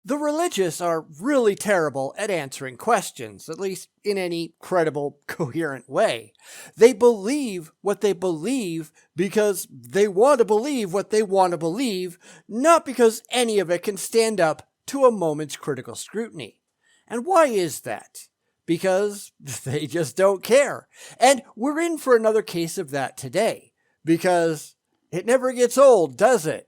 The religious are really terrible at answering questions, at least in any credible, coherent way. They believe what they believe because they want to believe what they want to believe, not because any of it can stand up to a moment's critical scrutiny. And why is that? Because they just don't care. And we're in for another case of that today, because it never gets old, does it?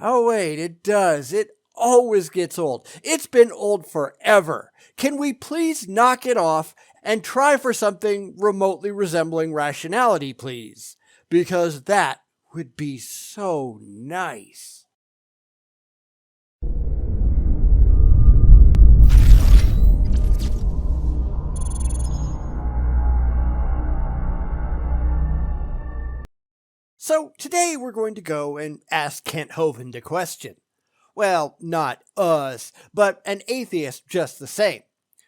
Oh wait, it does. It always gets old. It's been old forever. Can we please knock it off and try for something remotely resembling rationality, please? Because that would be so nice. So today we're going to go and ask Kent Hovind a question. Well, not us, but an atheist just the same.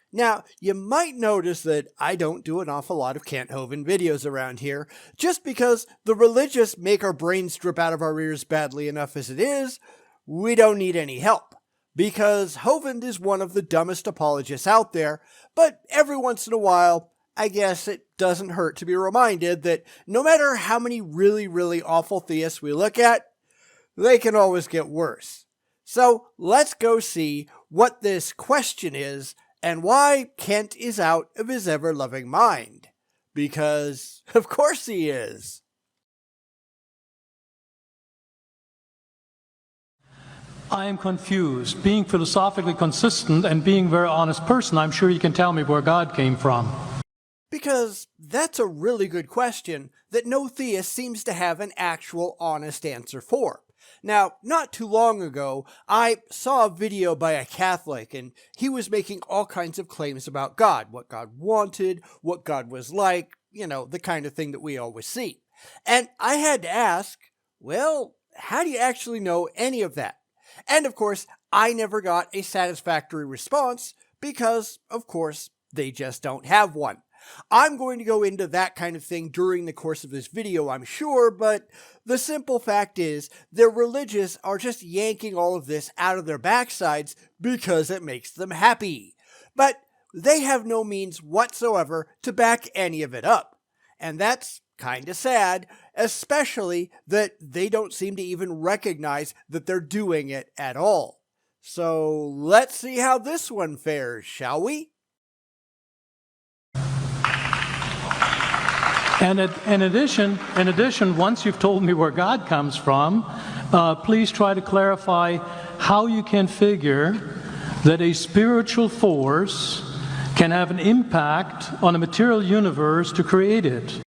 Now, you might notice that I don't do an awful lot of Kent Hovind videos around here, just because the religious make our brains drip out of our ears badly enough as it is. We don't need any help, because Hovind is one of the dumbest apologists out there, but every once in a while, I guess it doesn't hurt to be reminded that no matter how many really, really awful theists we look at, they can always get worse. So let's go see what this question is and why Kent is out of his ever-loving mind. Because, of course he is. I am confused. Being philosophically consistent and being a very honest person, I'm sure you can tell me where God came from. Because that's a really good question that no theist seems to have an actual honest answer for. Now, not too long ago, I saw a video by a Catholic, and he was making all kinds of claims about God, what God wanted, what God was like, the kind of thing that we always see. And I had to ask, well, how do you actually know any of that? And of course, I never got a satisfactory response because, of course, they just don't have one. I'm going to go into that kind of thing during the course of this video, I'm sure, but the simple fact is the religious are just yanking all of this out of their backsides because it makes them happy. But they have no means whatsoever to back any of it up. And that's kind of sad, especially that they don't seem to even recognize that they're doing it at all. So let's see how this one fares, shall we? And in addition, once you've told me where God comes from, please try to clarify how you can figure that a spiritual force can have an impact on a material universe to create it.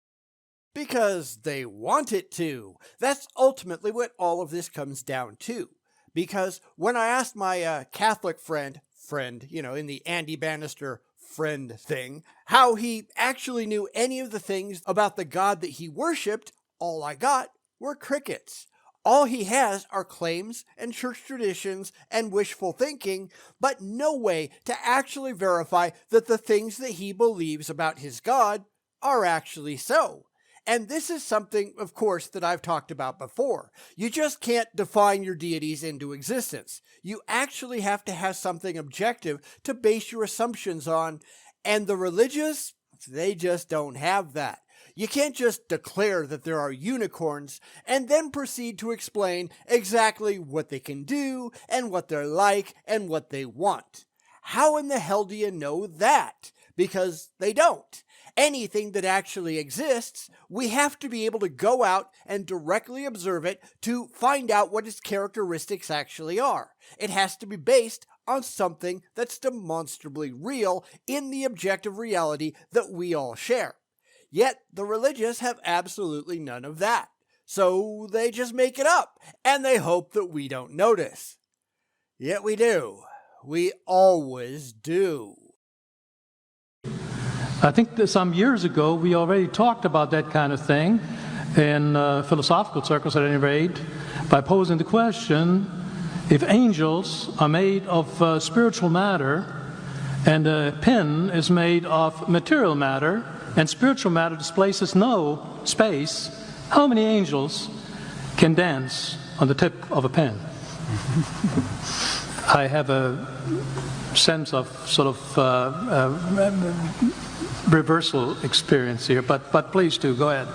Because they want it to. That's ultimately what all of this comes down to. Because when I asked my Catholic friend, in the Andy Bannister friend thing, how he actually knew any of the things about the God that he worshipped, all I got were crickets. All he has are claims and church traditions and wishful thinking, but no way to actually verify that the things that he believes about his God are actually so. And this is something, of course, that I've talked about before. You just can't define your deities into existence. You actually have to have something objective to base your assumptions on, and the religious, they just don't have that. You can't just declare that there are unicorns and then proceed to explain exactly what they can do and what they're like and what they want. How in the hell do you know that? Because they don't. Anything that actually exists, we have to be able to go out and directly observe it to find out what its characteristics actually are. It has to be based on something that's demonstrably real in the objective reality that we all share. Yet the religious have absolutely none of that. So they just make it up, and they hope that we don't notice. Yet we do. We always do. I think that some years ago we already talked about that kind of thing in philosophical circles at any rate, by posing the question, if angels are made of spiritual matter and a pen is made of material matter and spiritual matter displaces no space, how many angels can dance on the tip of a pen? I have a sense of sort of reversal experience here, but please do, go ahead.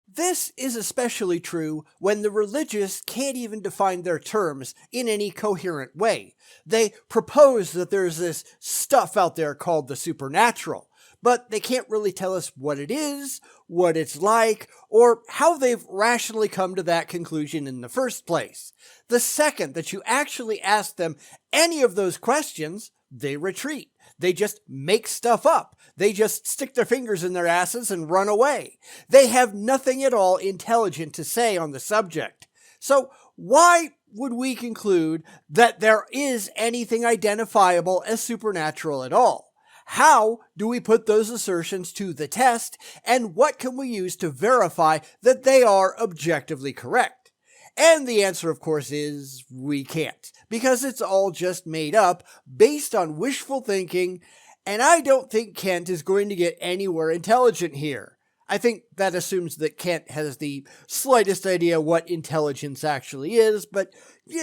This is especially true when the religious can't even define their terms in any coherent way. They propose that there's this stuff out there called the supernatural, but they can't really tell us what it is, what it's like, or how they've rationally come to that conclusion in the first place. The second that you actually ask them any of those questions, they retreat. They just make stuff up. They just stick their fingers in their asses and run away. They have nothing at all intelligent to say on the subject. So why would we conclude that there is anything identifiable as supernatural at all? How do we put those assertions to the test, and what can we use to verify that they are objectively correct? And the answer, of course, is we can't, because it's all just made up based on wishful thinking, and I don't think Kent is going to get anywhere intelligent here. I think that assumes that Kent has the slightest idea what intelligence actually is, but,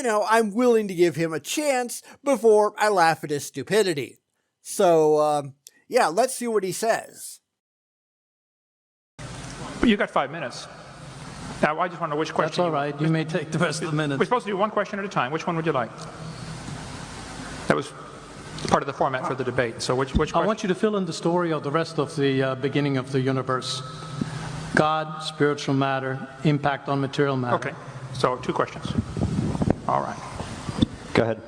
I'm willing to give him a chance before I laugh at his stupidity. So, let's see what he says. You got 5 minutes. Now, I just want to know which question. That's all right. You may take the rest of the minutes. We're supposed to do one question at a time. Which one would you like? That was part of the format for the debate. So which question? I want you to fill in the story of the rest of the beginning of the universe. God, spiritual matter, impact on material matter. Okay. So 2 questions. All right. Go ahead.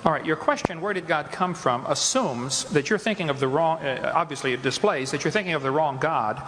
All right. Your question, where did God come from, assumes that you're thinking of the wrong, obviously it displays that you're thinking of the wrong God.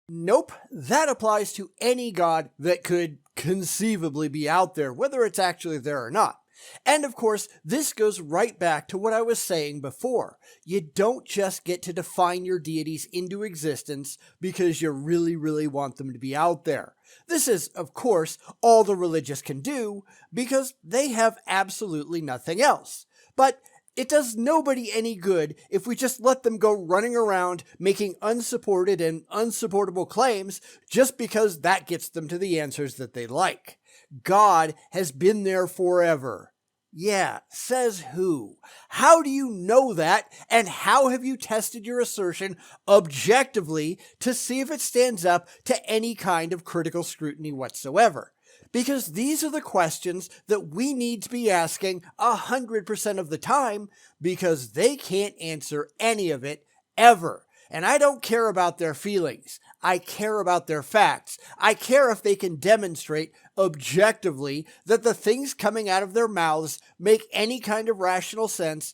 Nope, that applies to any God that could conceivably be out there, whether it's actually there or not. And of course, this goes right back to what I was saying before. You don't just get to define your deities into existence because you really, really want them to be out there. This is, of course, all the religious can do because they have absolutely nothing else. But it does nobody any good if we just let them go running around making unsupported and unsupportable claims just because that gets them to the answers that they like. God has been there forever. Yeah, says who? How do you know that, and how have you tested your assertion objectively to see if it stands up to any kind of critical scrutiny whatsoever? Because these are the questions that we need to be asking 100% of the time, because they can't answer any of it ever. And I don't care about their feelings. I care about their facts. I care if they can demonstrate objectively that the things coming out of their mouths make any kind of rational sense.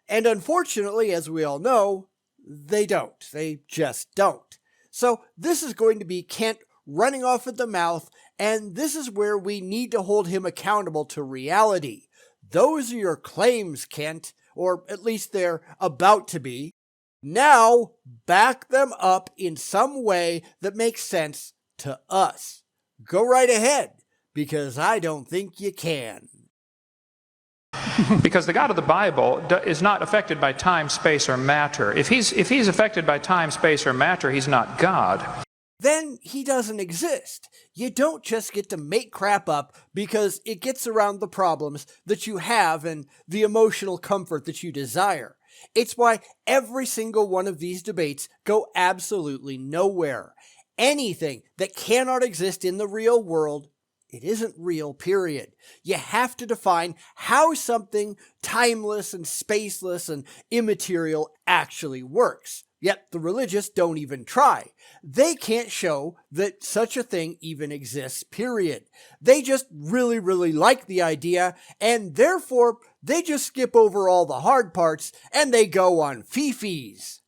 And unfortunately, as we all know, they don't. They just don't. So this is going to be Kent running off at the mouth, and this is where we need to hold him accountable to reality. Those are your claims, Kent, or at least they're about to be. Now, back them up in some way that makes sense to us. Go right ahead, because I don't think you can. Because the God of the Bible is not affected by time, space, or matter. If he's affected by time, space, or matter, he's not God. Then he doesn't exist. You don't just get to make crap up because it gets around the problems that you have and the emotional comfort that you desire. It's why every single one of these debates go absolutely nowhere. Anything that cannot exist in the real world, it isn't real, period. You have to define how something timeless and spaceless and immaterial actually works. Yet the religious don't even try. They can't show that such a thing even exists, period. They just really, really like the idea, and therefore they just skip over all the hard parts and they go on fee-fees.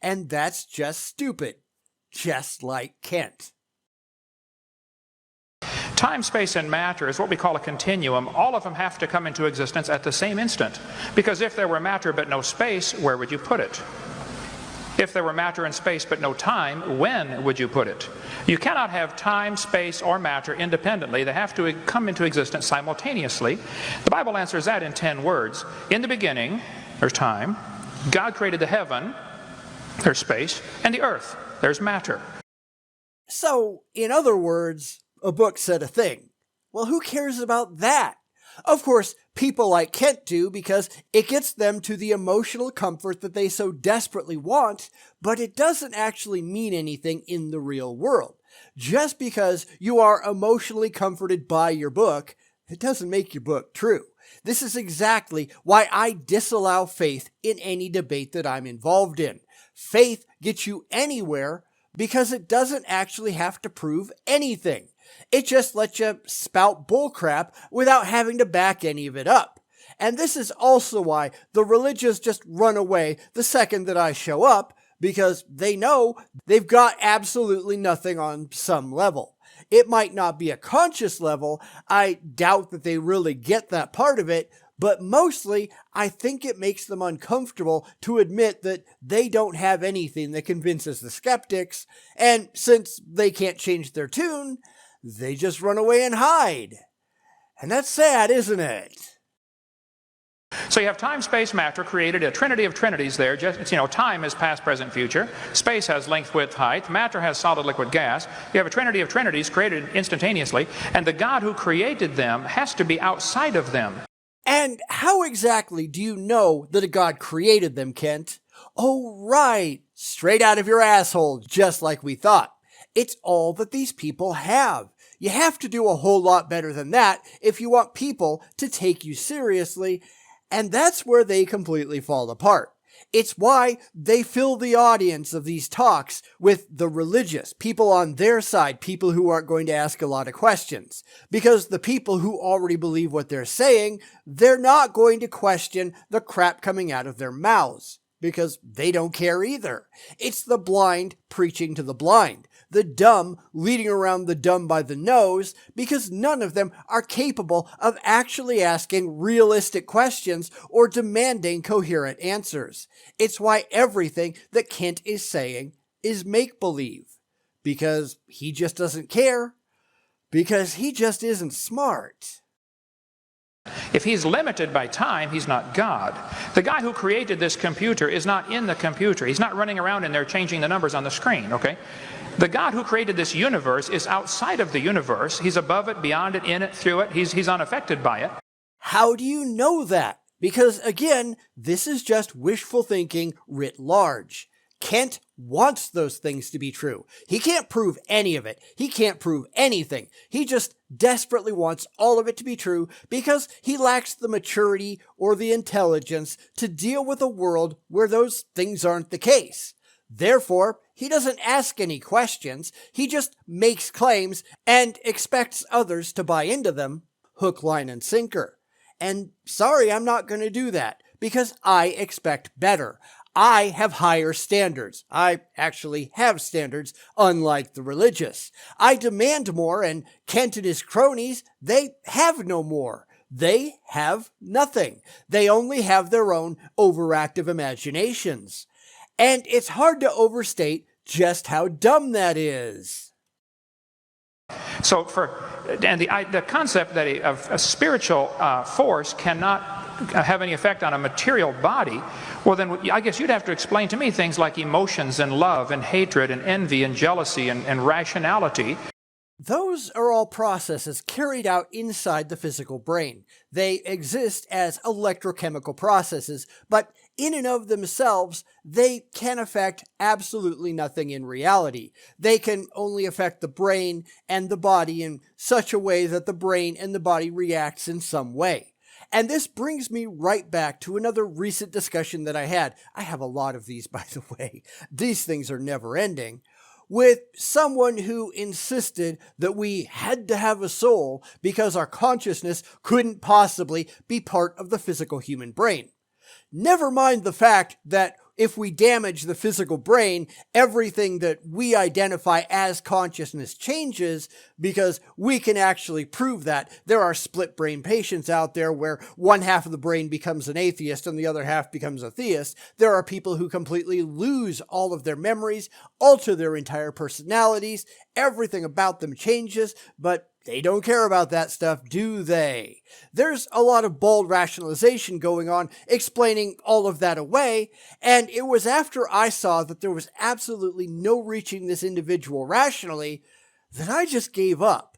And that's just stupid. Just like Kent. Time, space, and matter is what we call a continuum. All of them have to come into existence at the same instant. Because if there were matter but no space, where would you put it? If there were matter and space but no time, when would you put it? You cannot have time, space, or matter independently. They have to come into existence simultaneously. The Bible answers that in 10 words. In the beginning, there's time. God created the heaven, there's space, and the earth, there's matter. So, in other words, a book said a thing. Well, who cares about that? Of course, people like Kent do because it gets them to the emotional comfort that they so desperately want, but it doesn't actually mean anything in the real world. Just because you are emotionally comforted by your book, it doesn't make your book true. This is exactly why I disallow faith in any debate that I'm involved in. Faith gets you anywhere because it doesn't actually have to prove anything. It just lets you spout bullcrap without having to back any of it up. And this is also why the religious just run away the second that I show up, because they know they've got absolutely nothing on some level. It might not be a conscious level. I doubt that they really get that part of it, but mostly I think it makes them uncomfortable to admit that they don't have anything that convinces the skeptics, and since they can't change their tune, they just run away and hide. And that's sad, isn't it? So you have time, space, matter, created a trinity of trinities there. Just, time is past, present, future. Space has length, width, height. Matter has solid, liquid, gas. You have a trinity of trinities created instantaneously, and the God who created them has to be outside of them. And how exactly do you know that a God created them, Kent? Oh, right. Straight out of your asshole, just like we thought. It's all that these people have. You have to do a whole lot better than that if you want people to take you seriously, and that's where they completely fall apart. It's why they fill the audience of these talks with the religious, people on their side, people who aren't going to ask a lot of questions. Because the people who already believe what they're saying, they're not going to question the crap coming out of their mouths, because they don't care either. It's the blind preaching to the blind, the dumb leading around the dumb by the nose, because none of them are capable of actually asking realistic questions or demanding coherent answers. It's why everything that Kent is saying is make-believe, because he just doesn't care, because he just isn't smart. If he's limited by time, he's not God. The guy who created this computer is not in the computer. He's not running around in there changing the numbers on the screen, okay? The God who created this universe is outside of the universe. He's above it, beyond it, in it, through it. He's unaffected by it. How do you know that? Because again, this is just wishful thinking writ large. Kent wants those things to be true. He can't prove any of it. He can't prove anything. He just desperately wants all of it to be true because he lacks the maturity or the intelligence to deal with a world where those things aren't the case. Therefore, he doesn't ask any questions. He just makes claims and expects others to buy into them, hook, line, and sinker. And sorry, I'm not going to do that because I expect better. I have higher standards. I actually have standards, unlike the religious. I demand more, and Kent and his cronies, they have no more. They have nothing. They only have their own overactive imaginations. And it's hard to overstate just how dumb that is. So the concept that a spiritual force cannot have any effect on a material body, well then I guess you'd have to explain to me things like emotions and love and hatred and envy and jealousy and rationality. Those are all processes carried out inside the physical brain. They exist as electrochemical processes, but in and of themselves, they can affect absolutely nothing in reality. They can only affect the brain and the body in such a way that the brain and the body reacts in some way. And this brings me right back to another recent discussion that I had. I have a lot of these, by the way. These things are never ending. With someone who insisted that we had to have a soul because our consciousness couldn't possibly be part of the physical human brain. Never mind the fact that if we damage the physical brain, everything that we identify as consciousness changes, because we can actually prove that. There are split brain patients out there where one half of the brain becomes an atheist and the other half becomes a theist. There are people who completely lose all of their memories, alter their entire personalities, everything about them changes, but they don't care about that stuff, do they? There's a lot of bold rationalization going on explaining all of that away, and it was after I saw that there was absolutely no reaching this individual rationally that I just gave up,